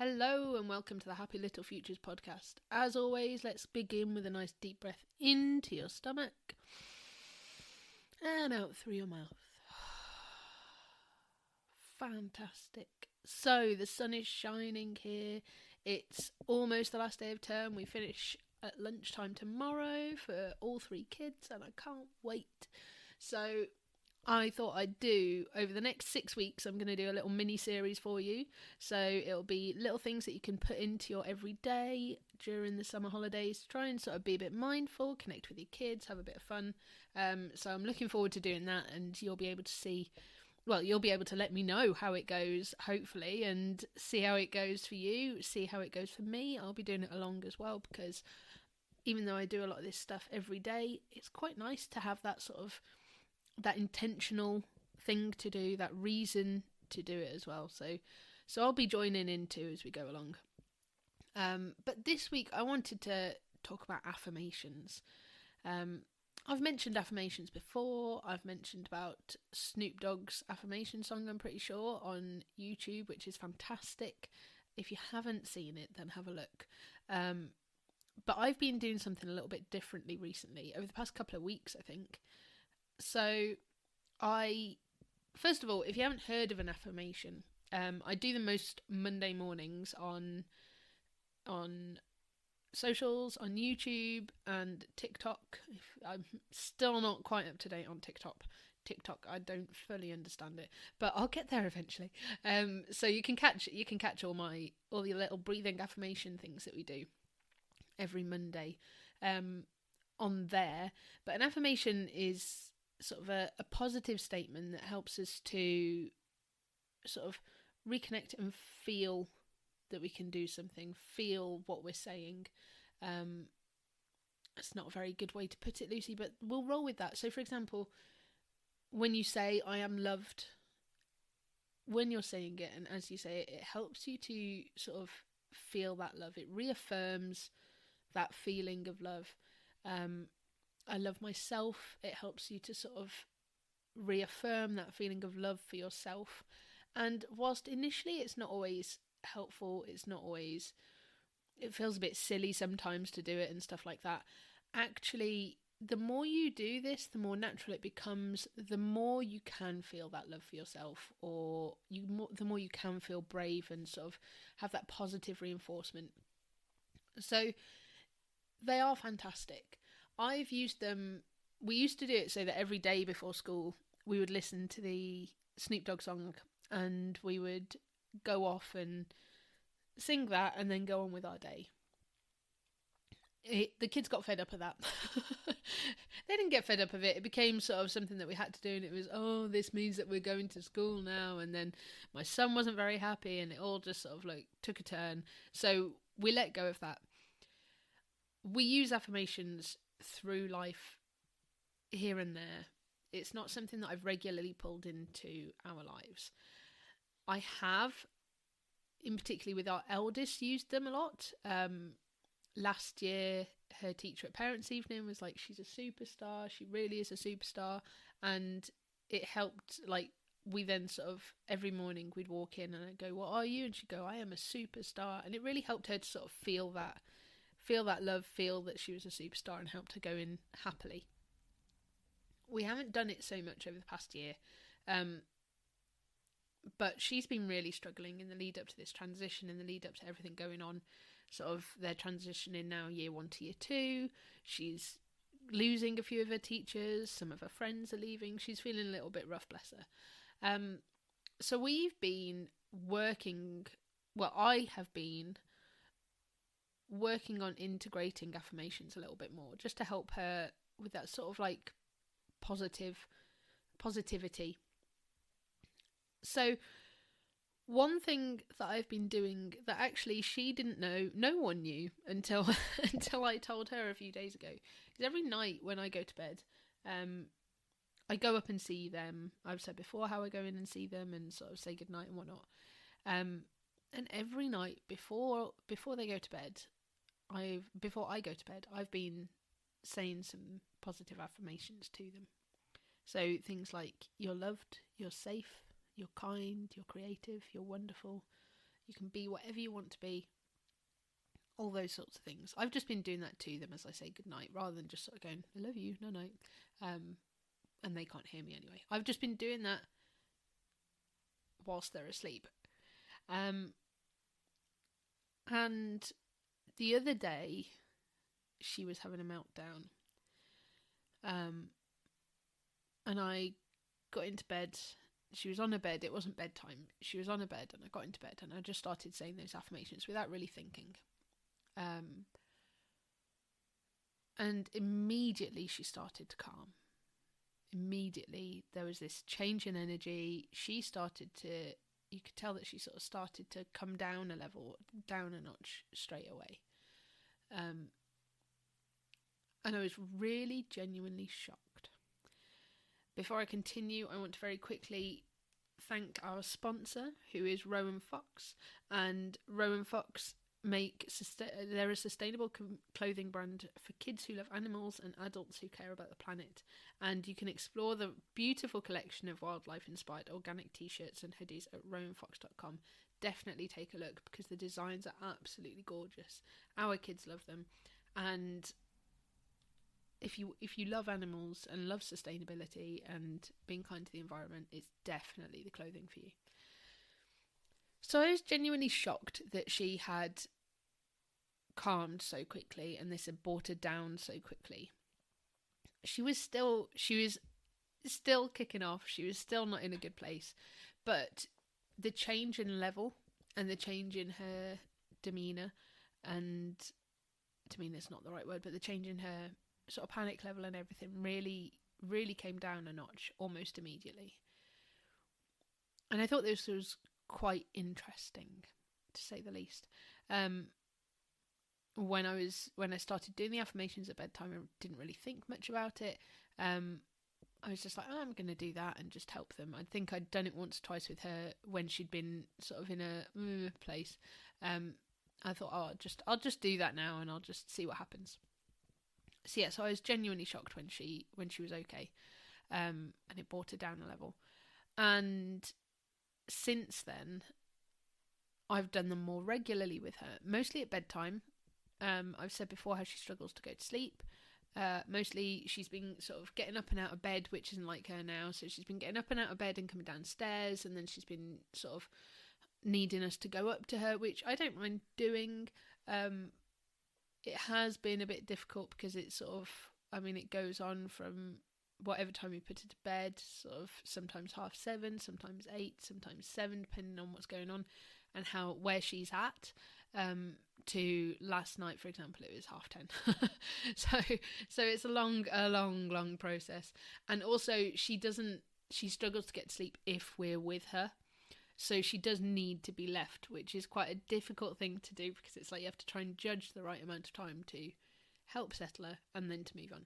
Hello and welcome to the Happy Little Futures podcast. As always, let's begin with a nice deep breath into your stomach and out through your mouth. Fantastic. So the sun is shining here. It's almost the last day of term. We finish at lunchtime tomorrow for all 3 kids and I can't wait. So I thought I'd do, over the next 6 weeks, I'm going to do a little mini series for you. So it'll be little things that you can put into your everyday during the summer holidays. Try and sort of be a bit mindful, connect with your kids, have a bit of fun. So I'm looking forward to doing that, and you'll be able to see, you'll be able to let me know how it goes, hopefully, and see how it goes for you, see how it goes for me. I'll be doing it along as well, because even though I do a lot of this stuff every day, it's quite nice to have that sort of that intentional thing to do, that reason to do it as well. So I'll be joining in too as we go along. But this week I wanted to talk about affirmations. I've mentioned affirmations before. I've mentioned about Snoop Dogg's affirmation song, I'm pretty sure, on YouTube, which is fantastic. If you haven't seen it, then have a look. But I've been doing something a little bit differently recently, over the past couple of weeks, I think. So first of all, if you haven't heard of an affirmation, I do them most Monday mornings on socials, on YouTube and TikTok. I'm still not quite up to date on TikTok, I don't fully understand it, but I'll get there eventually. So you can catch all the little breathing affirmation things that we do every Monday on there. But an affirmation is sort of a positive statement that helps us to sort of reconnect and feel that we can do something, feel what we're saying. It's not a very good way to put it, Lucy, but we'll roll with that. So for example, when you say I am loved, when you're saying it and as you say it, it helps you to sort of feel that love. It reaffirms that feeling of love. I love myself. It helps you to sort of reaffirm that feeling of love for yourself. And whilst initially it's not always helpful, it feels a bit silly sometimes to do it and stuff like that. Actually, the more you do this, the more natural it becomes, the more you can feel that love for yourself, or the more you can feel brave and sort of have that positive reinforcement. So they are fantastic. I've used them. We used to do it so that every day before school we would listen to the Snoop Dogg song and we would go off and sing that and then go on with our day. The kids got fed up of that. They didn't get fed up of it. It became sort of something that we had to do, and it was, this means that we're going to school now. And then my son wasn't very happy, and it all just sort of took a turn. So we let go of that. We use affirmations through life here and there. It's not something that I've regularly pulled into our lives. I have, in particular with our eldest, used them a lot. Last year, her teacher at Parents' Evening was like, she's a superstar. She really is a superstar. And it helped, we then sort of, every morning we'd walk in and I'd go, what are you? And she'd go, I am a superstar. And it really helped her to sort of feel that love, feel that she was a superstar, and helped her go in happily. We haven't done it so much over the past year, but she's been really struggling in the lead up to this transition, in the lead up to everything going on. Sort of, they're transitioning now year 1 to year 2. She's losing a few of her teachers. Some of her friends are leaving. She's feeling a little bit rough, bless her. So we've been working, I have been working on integrating affirmations a little bit more, just to help her with that sort of positivity. So one thing that I've been doing that actually she didn't know, no one knew until I told her a few days ago, is every night when I go to bed, I go up and see them. I've said before how I go in and see them and sort of say goodnight and whatnot. And every night before they go to bed, before I go to bed, I've been saying some positive affirmations to them. So things like, you're loved, you're safe, you're kind, you're creative, you're wonderful, You can be whatever you want to be. All those sorts of things. I've just been doing that to them as I say goodnight, rather than just sort of going, I love you, no night. And they can't hear me anyway. I've just been doing that whilst they're asleep. And the other day, she was having a meltdown. And I got into bed. She was on her bed. It wasn't bedtime. She was on her bed, and I got into bed, and I just started saying those affirmations without really thinking. And immediately she started to calm. Immediately there was this change in energy. You could tell that she sort of started to come down a level, down a notch straight away. And I was really genuinely shocked. Before I continue, I want to very quickly thank our sponsor, who is Rowan Fox. And Rowan Fox they're a sustainable clothing brand for kids who love animals and adults who care about the planet. And you can explore the beautiful collection of wildlife-inspired organic t-shirts and hoodies at rowanfox.com. Definitely take a look, because the designs are absolutely gorgeous. Our kids love them. And if you love animals and love sustainability and being kind to the environment, it's definitely the clothing for you. So I was genuinely shocked that she had calmed so quickly and this had brought her down so quickly. She was still kicking off. She was still not in a good place. But the change in level and the change in her demeanour, and demeanour's not the right word, but the change in her sort of panic level and everything really, really came down a notch almost immediately. And I thought this was quite interesting, to say the least. When I started doing the affirmations at bedtime, I didn't really think much about it. I was just like, oh, I'm going to do that and just help them. I think I'd done it once or twice with her when she'd been sort of in a place. I thought, oh, I'll just do that now and I'll just see what happens. So yeah, so I was genuinely shocked when she was okay, and it brought her down a level. And since then, I've done them more regularly with her, mostly at bedtime. I've said before how she struggles to go to sleep. Mostly she's been sort of getting up and out of bed, which isn't like her now. So she's been getting up and out of bed and coming downstairs, and then she's been sort of needing us to go up to her, which I don't mind doing. It has been a bit difficult because it's sort of, it goes on from whatever time you put it to bed, sort of sometimes 7:30, sometimes 8, sometimes 7, depending on what's going on and where she's at. To last night, for example, it was 10:30. so it's a long process. And also she struggles to get to sleep if we're with her. So she does need to be left, which is quite a difficult thing to do, because it's like you have to try and judge the right amount of time to help settle her and then to move on.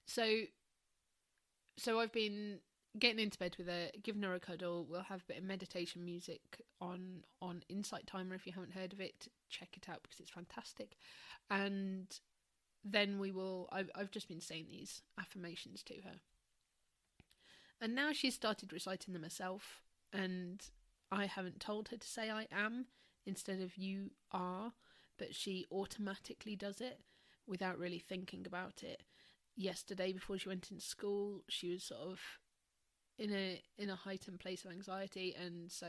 So I've been getting into bed with her, giving her a cuddle. We'll have a bit of meditation music on Insight Timer. If you haven't heard of it, check it out because it's fantastic. And then I've just been saying these affirmations to her. And now she's started reciting them herself, and I haven't told her to say I am instead of you are, but she automatically does it without really thinking about it. Yesterday, before she went into school, she was sort of in a heightened place of anxiety, and so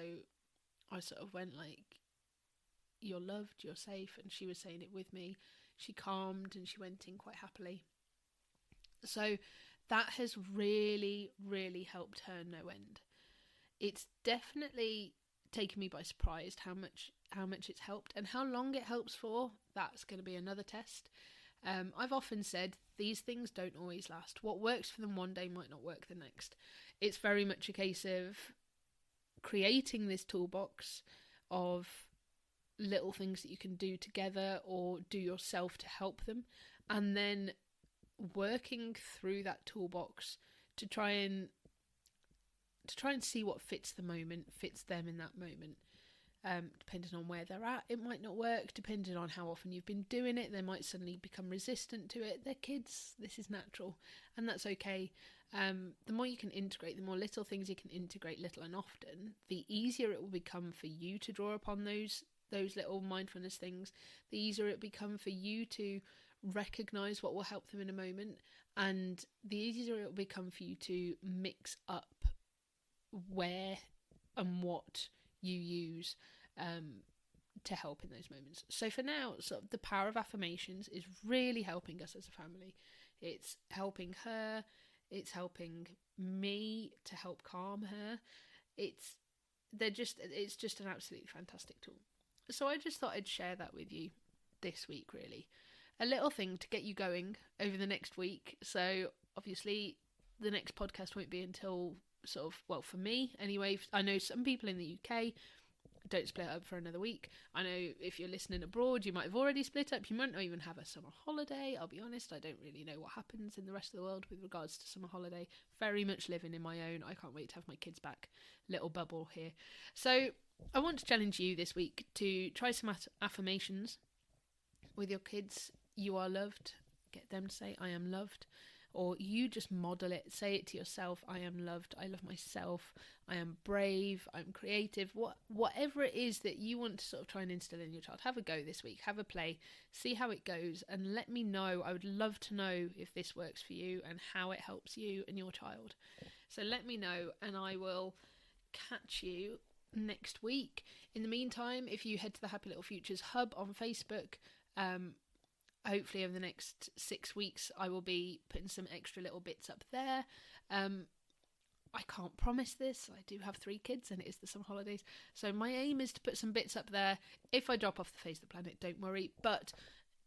I sort of went like, you're loved, you're safe, and she was saying it with me. She calmed and she went in quite happily. So that has really, really helped her no end. It's definitely taken me by surprise how much it's helped, and how long it helps for, that's going to be another test. I've often said these things don't always last. What works for them one day might not work the next. It's very much a case of creating this toolbox of little things that you can do together or do yourself to help them, and then working through that toolbox to try and see what fits the moment, fits them in that moment. Depending on where they're at, it might not work. Depending on how often you've been doing it, they might suddenly become resistant to it. They're kids, this is natural, and that's okay. The more you can integrate, the more little things you can integrate little and often, the easier it will become for you to draw upon those little mindfulness things, the easier it become for you to recognize what will help them in a moment, and the easier it will become for you to mix up where and what you use to help in those moments. So for now, sort of the power of affirmations is really helping us as a family. It's helping her, it's helping me to help calm her. It's just an absolutely fantastic tool. So I just thought I'd share that with you this week, really. A little thing to get you going over the next week. So obviously the next podcast won't be until sort of, well, for me anyway. I know some people in the UK don't split up for another week. I know if you're listening abroad, you might have already split up. You might not even have a summer holiday. I'll be honest, I don't really know what happens in the rest of the world with regards to summer holiday. Very much living in my own. I can't wait to have my kids back. Little bubble here. So I want to challenge you this week to try some affirmations with your kids. You are loved. Get them to say, I am loved. Or you just model it. Say it to yourself. I am loved. I love myself. I am brave. I'm creative. Whatever it is that you want to sort of try and instill in your child. Have a go this week. Have a play. See how it goes. And let me know. I would love to know if this works for you and how it helps you and your child. So let me know and I will catch you next week. In the meantime, if you head to the Happy Little Futures Hub on Facebook, hopefully over the next 6 weeks I will be putting some extra little bits up there. I can't promise this. I do have 3 kids and it is the summer holidays, so my aim is to put some bits up there. If I drop off the face of the planet, don't worry, but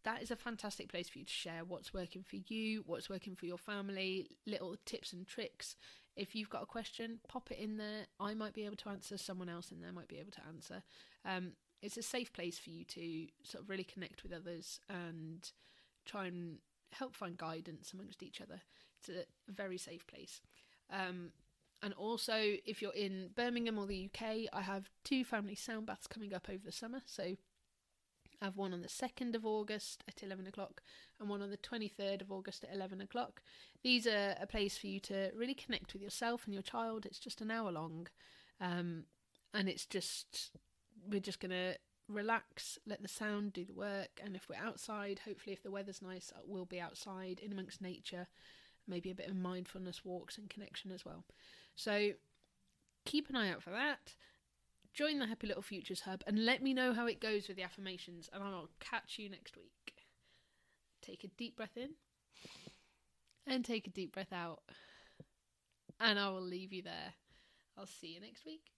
that is a fantastic place for you to share what's working for you, what's working for your family, little tips and tricks. If you've got a question, pop it in there. I might be able to answer, someone else in there might be able to answer. It's a safe place for you to sort of really connect with others and try and help find guidance amongst each other. It's a very safe place. And also, if you're in Birmingham or the UK, I have 2 family sound baths coming up over the summer. So I have one on the 2nd of August at 11 o'clock and one on the 23rd of August at 11 o'clock. These are a place for you to really connect with yourself and your child. It's just an hour long. And we're just going to relax, let the sound do the work. And if we're outside, hopefully if the weather's nice, we'll be outside in amongst nature. Maybe a bit of mindfulness walks and connection as well. So keep an eye out for that. Join the Happy Little Futures Hub and let me know how it goes with the affirmations, and I'll catch you next week. Take a deep breath in and take a deep breath out, and I will leave you there. I'll see you next week.